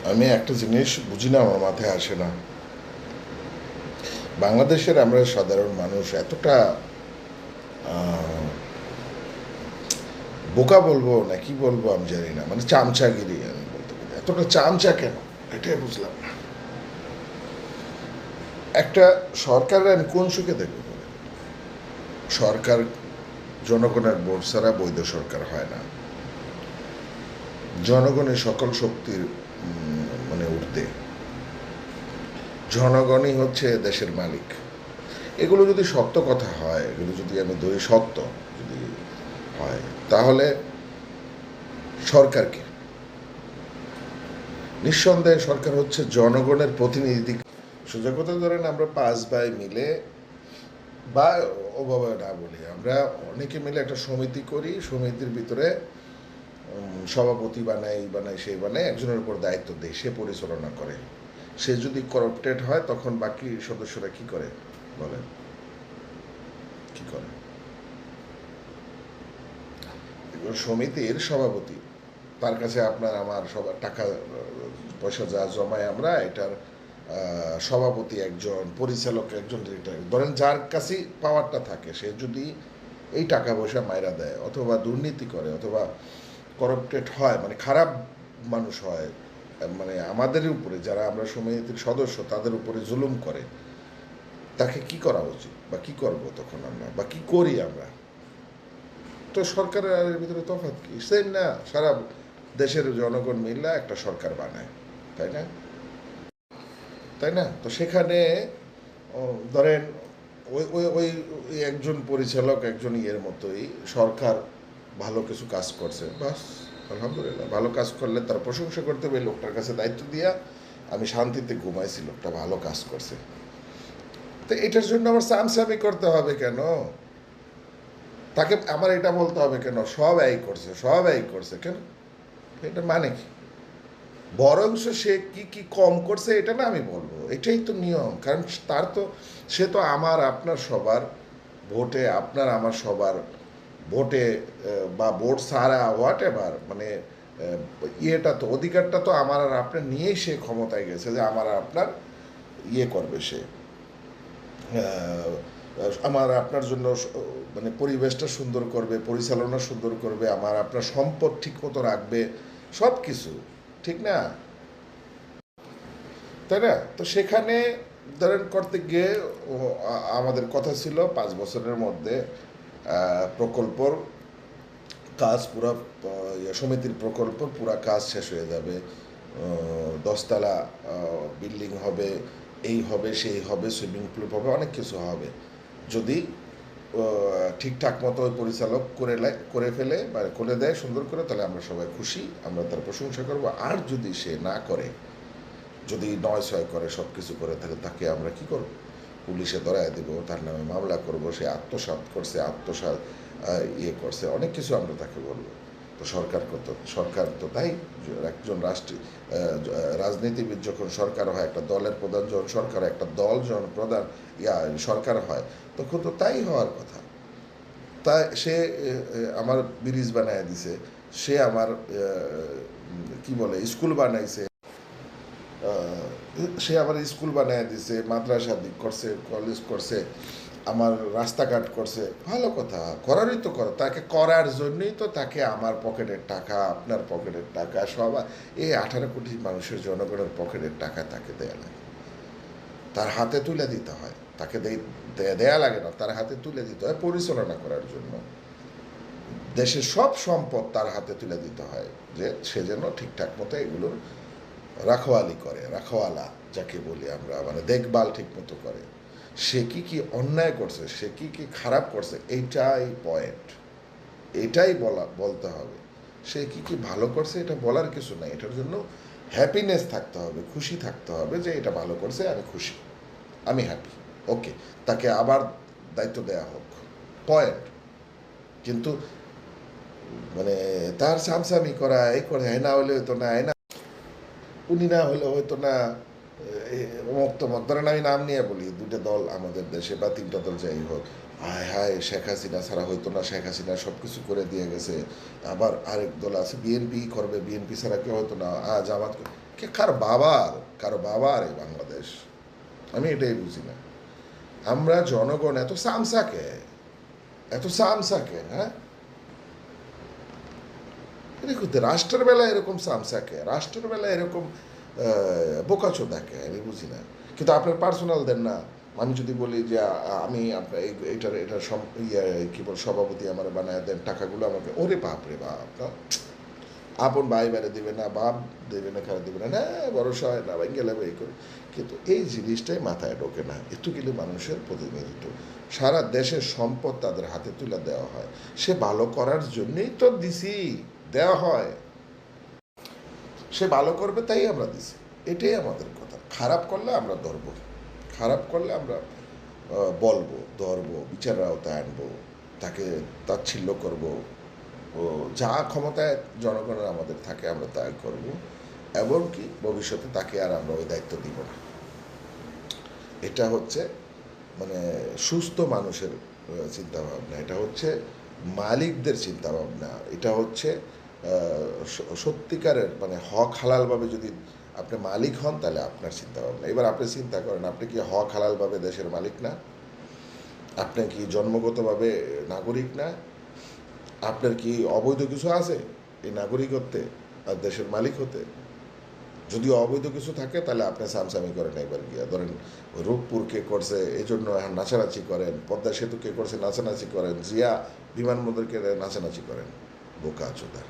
আমি একটা জিনিস বুঝি না, আমার মাথায় আসে না। বাংলাদেশের আমরা সাধারণ মানুষ এতটা বোকা বলবো না কি বলবো আমি জানি না, মানে চামচাগিরি আমি বলতে পারি। এতটা চামচা কেন, এটাই বুঝলাম না। একটা সরকার আমি কোন সুখে দেখবো বলে? সরকার জনগণের ভোট ছাড়া বৈধ সরকার হয় না। জনগণের সকল শক্তির মানে ঊর্ধ্বে জনগণই হচ্ছে দেশের মালিক। এগুলো যদি সত্য কথা হয়, এগুলো যদি আমি ধরি সত্য যদি হয়, তাহলে সরকারকে নিঃসন্দেহে সরকার হচ্ছে জনগণের প্রতিনিধি। সোজা কথা ধরেন আমরা 5 ভাই মিলে, বা ওভাবে না বলি, আমরা অনেকে মিলে একটা সমিতি করি, সমিতির ভিতরে সভাপতি বানাই বানাই সেই বানাই, একজনের উপর দায়িত্ব দেয়, সে পরিচালনা করে। সে যদি করাপ্টেড হয় তখন বাকি সদস্যরা কি করে বলেন? কি করে? সমিতির সভাপতি, তার কাছে আপনার আমার সবার টাকা পয়সা যা জমায় আমরা এটার সভাপতি একজন, পরিচালক একজন, ডিরেক্টর ধরেন, যার কাছে পাওয়ারটা থাকে সে যদি এই টাকা পয়সা মাইরা দেয় অথবা দুর্নীতি করে অথবা করাপ্টেড হয়, মানে খারাপ মানুষ হয়, মানে আমাদের উপরে যারা আমরা সমিতির সদস্য তাদের উপরে জুলুম করে, তাকে কি করা উচিত বা কি করব তখন আমরা, বা কি করি আমরা? তো সরকারের আর এর ভিতরে তফাৎ কি? সেম না? সারা দেশের জনগণ মিলে একটা সরকার বানায়, তাই না? তাই না? তো সেখানে ধরেন ওই ওই ওই ওই একজন পরিচালক একজন ইয়ের মতোই সরকার ভালো কিছু কাজ করছে, বাস আলহামদুলিল্লাহ। ভালো কাজ করলে তার প্রশংসা করতে হবে, লোকটার কাছে দায়িত্ব দিয়া আমি শান্তিতে ঘুমাইছি, লোকটা ভালো কাজ করছে। তো এটার জন্য আমার সামসামি করতে হবে কেন? তাকে আমার এটা বলতে হবে কেন সব এই করছে, সব এই করছে কেন? এটা মানে কি? বরঞ্চ সে কি কি কম করছে এটা না আমি বলবো, এটাই তো নিয়ম। কারণ তার তো, সে তো আমার আপনার সবার ভোটে, আপনার আমার সবার ভোটে বা ভোট ছাড়া হোয়াট এভার, মানে ইয়েটা তো, অধিকারটা তো আমার আর আপনার নিয়েই সে ক্ষমতায় গেছে যে আমার আর আপনার ইয়ে করবে সে, আমার আপনার জন্য মানে পরিবেশটা সুন্দর করবে, পরিচালনা সুন্দর করবে, আমার আপনার সম্পদ ঠিক মতো রাখবে, সব কিছু, ঠিক না? তাই না? তো সেখানে ধরেন করতে গিয়ে আমাদের কথা ছিল 5 বছরের মধ্যে প্রকল্পর কাজ পুরা, সমিতির প্রকল্প পুরা কাজ শেষ হয়ে যাবে, 10 তলা বিল্ডিং হবে, এই হবে সেই হবে, সুইমিং পুল হবে, অনেক কিছু হবে। যদি ঠিকঠাক মতো ওই পরিচালক করে ফেলে বা করে দেয় সুন্দর করে, তাহলে আমরা সবাই খুশি, আমরা তার প্রশংসা করবো। আর যদি সে না করে, যদি নয় ছয় করে, সব কিছু করে, তাহলে তাকে আমরা কি করব? পুলিশে ধরায় দেবো, তার নামে মামলা করব, সে আত্মসাৎ করছে, ইয়ে করছে, অনেক কিছু আমরা তাকে বলবো। তো সরকার তো তাই, একজন রাজনীতিবিদ যখন সরকার হয়, একটা দলের প্রধান যখন সরকার, একটা দল যখন প্রধান সরকার হয়, তখন তো তাই হওয়ার কথা। তাই সে আমার ব্রিজ বানায় দিছে, সে আমার কি বলে স্কুল বানাইছে, সে আবার স্কুল বানিয়ে দিছে, মাদ্রাসা দিক করছে, কলেজ করছে, আমার রাস্তাঘাট করছে, ভালো কথা, করারই তো করা, তাকে করার জন্যই তো তাকে আমার পকেটের টাকা, আপনার পকেটের টাকা, সব এই 18 কোটি মানুষের জনগণের পকেটের টাকা তাকে দেয়া লাগে, তার হাতে তুলে দিতে হয়, তাকে দেয়া লাগে না, তার হাতে তুলে দিতে হয় পরিচালনা করার জন্য। দেশের সব সম্পদ তার হাতে তুলে দিতে হয়, যে সে যেন ঠিকঠাক মতো এগুলোর রাখওয়ালি করে, রাখওয়ালা যাকে বলি আমরা, মানে দেখভাল ঠিক মতো করে। সে কি কি অন্যায় করছে, সে কি কি খারাপ করছে, এইটাই পয়েন্ট, এটাই বলতে হবে। সে কি কি ভালো করছে এটা বলার কিছু নাই, এটার জন্য হ্যাপিনেস থাকতে হবে, খুশি থাকতে হবে যে এটা ভালো করছে, আমি খুশি, আমি হ্যাপি, ওকে, তাকে আবার দায়িত্ব দেয়া হোক, পয়েন্ট। কিন্তু মানে তার সামসামি করা, এই করে, হ্যাঁ না হলে হয়তো না, উনি না হলে হয়তো না, অমুক তমক, ধরেন আমি নাম নিয়ে বলি, 2টা দল আমাদের দেশে বা 3টা দল যাই হোক, হায় হায় শেখ হাসিনা ছাড়া হয়তো না, শেখ হাসিনা সব কিছু করে দিয়ে গেছে, আবার আরেক দল আছে বিএনপি করবে, বিএনপি ছাড়া কেউ হয়তো না, জামাত, কারো বাবার এই বাংলাদেশ, আমি এটাই বুঝি না। আমরা জনগণ এত সামসাকে, হ্যাঁ, রাষ্ট্রের বেলায় এরকম সামসাকে, রাষ্ট্রের বেলায় এরকম বোকাচোদাকে, আমি বুঝি না। কিন্তু আপনার পার্সোনাল দেন না। আমি যদি বলি যে আমি আপনার এটার কি বল সভাপতি আমার বানায় দেন, টাকাগুলো আমাকে, ওরে বাপ রে বাপ, আপন ভাই বেড়ে দেবে না, বাপ দেবে না, খারাপ দেবে না, হ্যাঁ ভরসা হয় না, ভাই গেলে এই করে। কিন্তু এই জিনিসটাই মাথায় ঢোকে না। একটু গেলে মানুষের প্রতিনিধিত্ব, সারা দেশের সম্পদ তাদের হাতে তুলে দেওয়া হয়, সে ভালো করার জন্যই তো দিছি, দেওয়া হয়, সে ভালো করবে তাই আমরা দিছি, এটাই আমাদের কথা। খারাপ করলে আমরা ধরবো, খারাপ করলে আমরা বলবো, ধরবো, বিচারের আওতায় আনবো, তাকে তাচ্ছিল্য করবো, ও যা ক্ষমতায় জনগণের আমাদের থাকে আমরা তাই করব, এমনকি ভবিষ্যতে তাকে আর আমরা ওই দায়িত্ব দিব না। এটা হচ্ছে মানে সুস্থ মানুষের চিন্তাভাবনা, এটা হচ্ছে মালিকদের চিন্তাভাবনা, এটা হচ্ছে সত্যিকারের মানে হক হালালভাবে যদি আপনি মালিক হন তাহলে আপনার চিন্তাভাবনা। এবার আপনি চিন্তা করেন, আপনি কি হক হালালভাবে দেশের মালিক না? আপনি কি জন্মগতভাবে নাগরিক না? আপনার কি অবৈধ কিছু আছে এই নাগরিকত্বে আর দেশের মালিক হতে? যদি অবৈধ কিছু থাকে তাহলে আপনি সামসামি করেন একবার গিয়া, ধরেন রূপপুর কে করছে এই জন্য এখন নাচানাচি করেন, পদ্মা সেতু কে করছে নাচানাচি করেন, জিয়া বিমানবন্দরকে নাচানাচি করেন, বোকা চোদা।